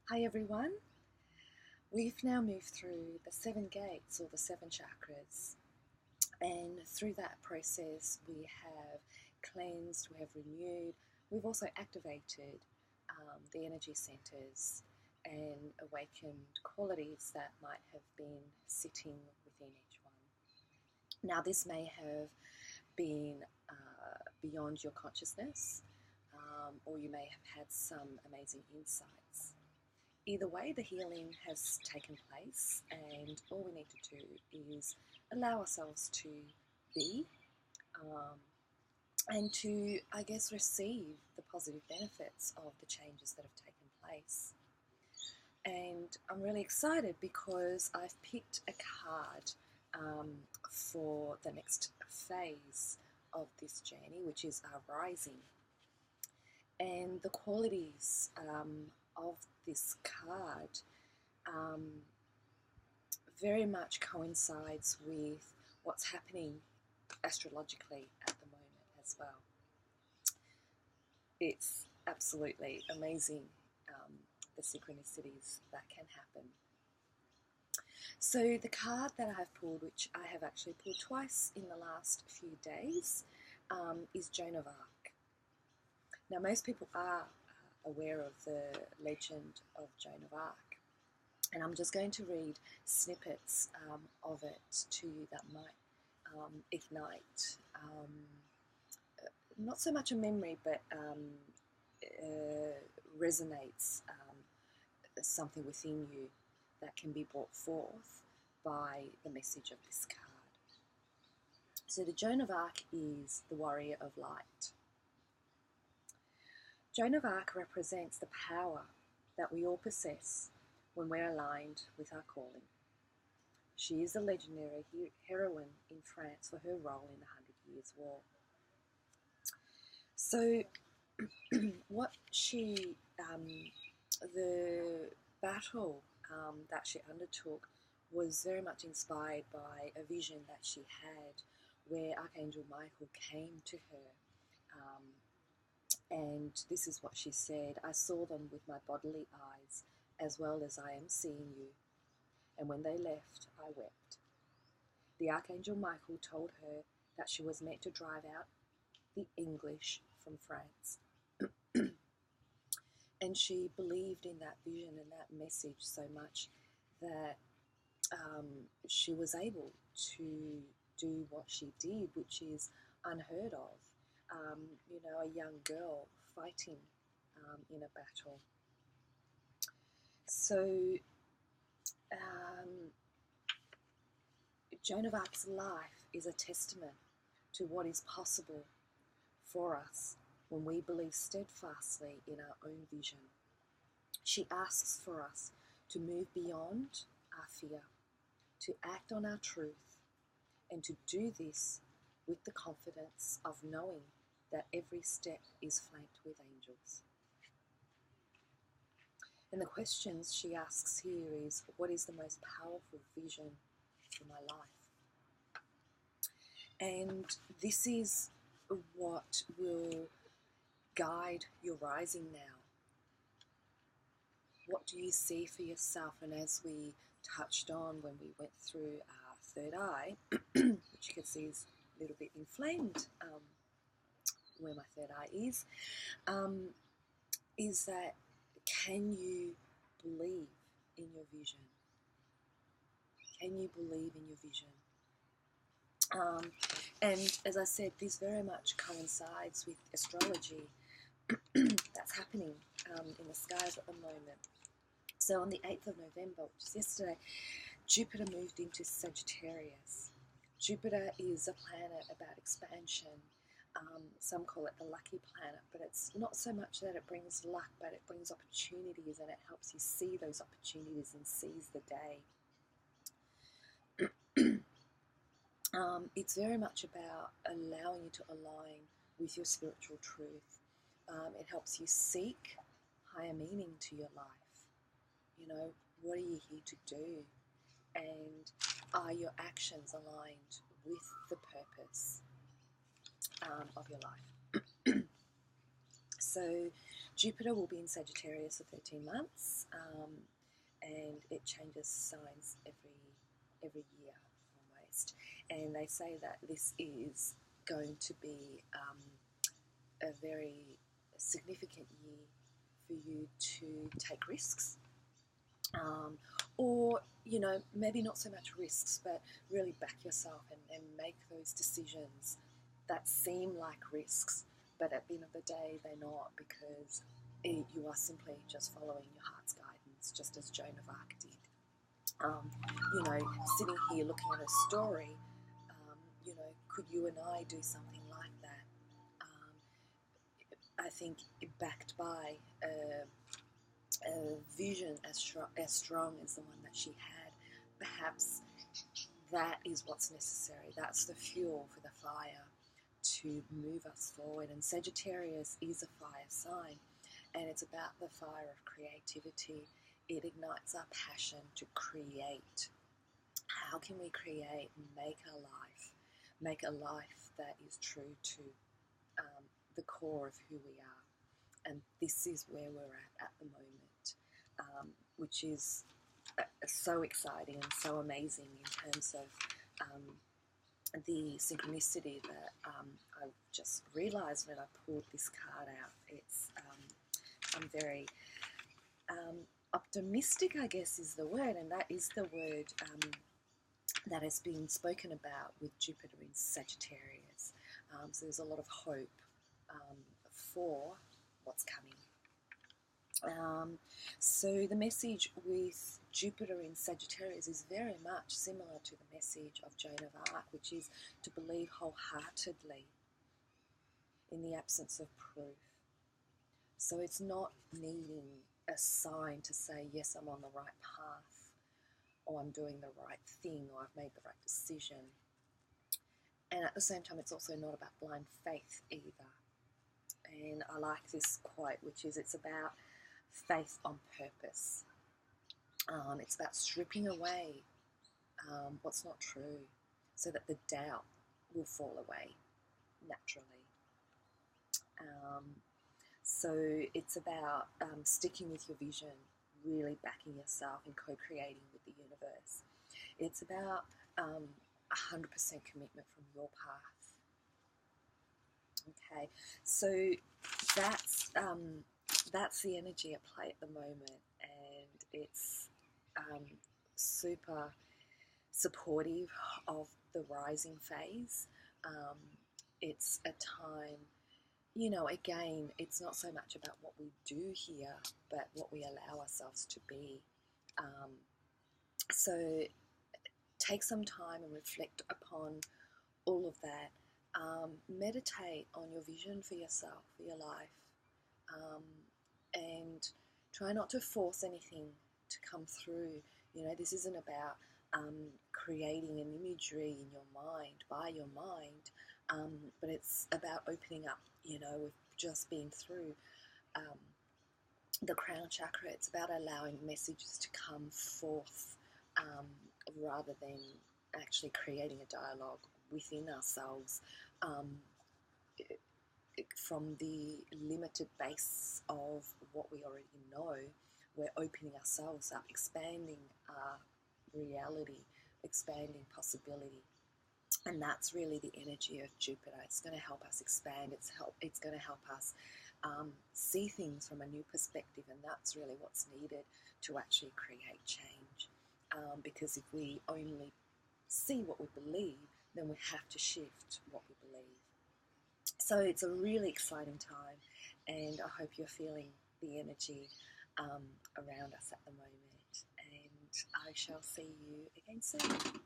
Hi everyone. We've now moved through the 7 gates or the 7 chakras, and through that process we have cleansed, we have renewed, we've also activated the energy centers and awakened qualities that might have been sitting within each one. Now, this may have been beyond your consciousness, or you may have had some amazing insights. Either way, the healing has taken place, and all we need to do is allow ourselves to be and to, I guess, receive the positive benefits of the changes that have taken place. And I'm really excited because I've picked a card for the next phase of this journey, which is our rising. And the qualities of this card very much coincides with what's happening astrologically at the moment as well. It's absolutely amazing, the synchronicities that can happen. So the card that I have pulled, which I have actually pulled twice in the last few days, is Joan of Arc. Now, most people are aware of the legend of Joan of Arc, and I'm just going to read snippets of it to you that might ignite not so much a memory, but resonates something within you that can be brought forth by the message of this card. So the Joan of Arc is the warrior of light. Joan of Arc represents the power that we all possess when we're aligned with our calling. She is a legendary heroine in France for her role in the 100 Years' War. So what she, the battle that she undertook was very much inspired by a vision that she had where Archangel Michael came to her. And this is what she said: "I saw them with my bodily eyes as well as I am seeing you. And when they left, I wept." The Archangel Michael told her that she was meant to drive out the English from France. And she believed in that vision and that message so much that she was able to do what she did, which is unheard of. A young girl fighting in a battle. So Joan of Arc's life is a testament to what is possible for us when we believe steadfastly in our own vision. She asks for us to move beyond our fear, to act on our truth, and to do this with the confidence of knowing that every step is flanked with angels. And the questions she asks here is, what is the most powerful vision for my life? And this is what will guide your rising now. What do you see for yourself? And as we touched on when we went through our third eye, which you can see is a little bit inflamed where my third eye is that, can you believe in your vision? Can you believe in your vision? And as I said, this very much coincides with astrology that's happening in the skies at the moment. So on the 8th of November, which is yesterday, Jupiter moved into Sagittarius. Jupiter is a planet about expansion. Some call it the lucky planet, but it's not so much that it brings luck, but it brings opportunities, and it helps you see those opportunities and seize the day. It's very much about allowing you to align with your spiritual truth. It helps you seek higher meaning to your life. What are you here to do? And are your actions aligned with the purpose of your life? So Jupiter will be in Sagittarius for 13 months, and it changes signs every year almost. And they say that this is going to be a very significant year for you to take risks, or maybe not so much risks, but really back yourself and make those decisions that seem like risks, but at the end of the day they're not, because you are simply just following your heart's guidance, just as Joan of Arc did. Sitting here looking at a story, could you and I do something like that? I think backed by a vision as strong as the one that she had, perhaps that is what's necessary. That's the fuel for the fire to move us forward. And Sagittarius is a fire sign, and it's about the fire of creativity. It ignites our passion to create. How can we create and make a life that is true to the core of who we are? And this is where we're at the moment, which is so exciting and so amazing in terms of the synchronicity that I've just realised when I pulled this card out. I'm very optimistic, I guess is the word, and that is the word that has been spoken about with Jupiter in Sagittarius. So there's a lot of hope for what's coming. So the message with Jupiter in Sagittarius is very much similar to the message of Joan of Arc, which is to believe wholeheartedly in the absence of proof. So it's not needing a sign to say, yes, I'm on the right path, or I'm doing the right thing, or I've made the right decision. And at the same time, it's also not about blind faith either. And I like this quote, which is, it's about faith on purpose. It's about stripping away what's not true, so that the doubt will fall away naturally. So it's about sticking with your vision, really backing yourself and co-creating with the universe. It's about 100% commitment from your path. Okay, so that's the energy at play at the moment, and it's super supportive of the rising phase. It's a time, again, it's not so much about what we do here, but what we allow ourselves to be. So take some time and reflect upon all of that. Meditate on your vision for yourself, for your life, and try not to force anything to come through. This isn't about creating an imagery in your mind, by your mind, but it's about opening up, with just being through the crown chakra. It's about allowing messages to come forth rather than actually creating a dialogue within ourselves from the limited base of what we already know. We're opening ourselves up, expanding our reality, expanding possibility. And that's really the energy of Jupiter. It's going to help us expand. It's going to help us see things from a new perspective, and that's really what's needed to actually create change. Because if we only see what we believe, then we have to shift what we believe. So it's a really exciting time, and I hope you're feeling the energy around us at the moment. And I shall see you again soon.